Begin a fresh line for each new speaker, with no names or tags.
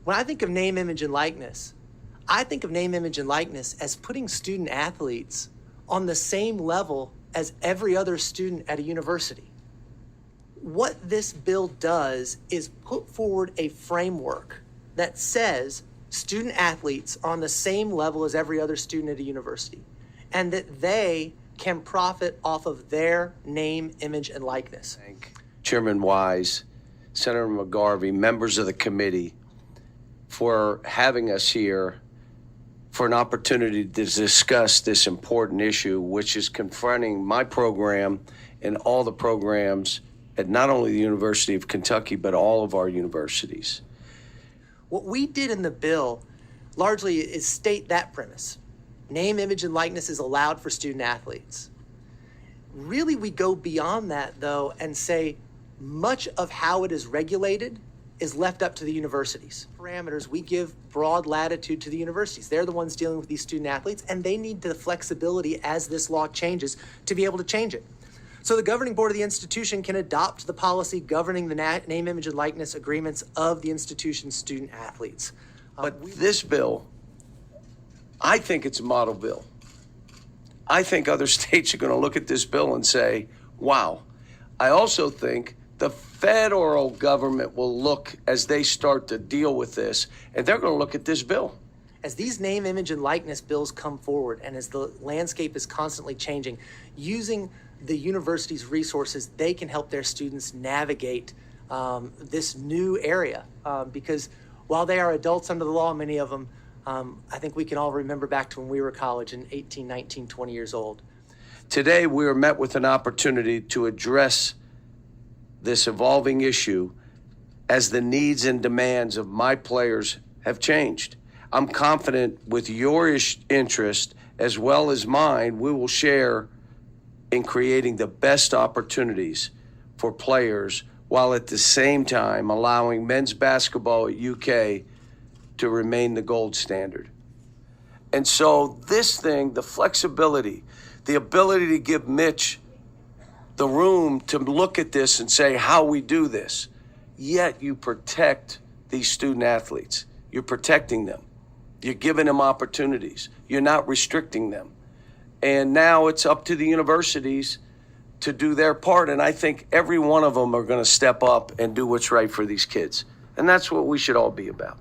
When I think of name, image, and likeness, I think of name, image, and likeness as putting student athletes on the same level as every other student at a university. What this bill does is put forward a framework that says student athletes are on the same level as every other student at a university, and that they can profit off of their name, image, and likeness.
Thank Chairman Wise, Senator McGarvey, members of the committee for having us here for an opportunity to discuss this important issue, which is confronting my program and all the programs at not only the University of Kentucky, but all of our universities.
What we did in the bill largely is state that premise. Name, image, and likeness is allowed for student athletes. Really, we go beyond that, though, and say much of how it is regulated is left up to the universities. Parameters, we give broad latitude to the universities. They're the ones dealing with these student athletes, and they need the flexibility as this law changes to be able to change it. So the governing board of the institution can adopt the policy governing the name, image, and likeness agreements of the institution's student athletes.
But this bill, I think it's a model bill. I think other states are going to look at this bill and say, wow. I also think the federal government will look as they start to deal with this, and they're going to look at this bill.
As these name, image, and likeness bills come forward, and as the landscape is constantly changing, using the university's resources, they can help their students navigate this new area. Because while they are adults under the law, many of them, I think we can all remember back to when we were college in 18, 19, 20 years old.
Today, we are met with an opportunity to address this evolving issue as the needs and demands of my players have changed. I'm confident with your interest as well as mine, we will share in creating the best opportunities for players while at the same time allowing men's basketball at UK to remain the gold standard. And so this thing, the flexibility, the ability to give Mitch the room to look at this and say how we do this, yet you protect these student athletes. You're protecting them. You're giving them opportunities. You're not restricting them. And now it's up to the universities to do their part. And I think every one of them are going to step up and do what's right for these kids. And that's what we should all be about.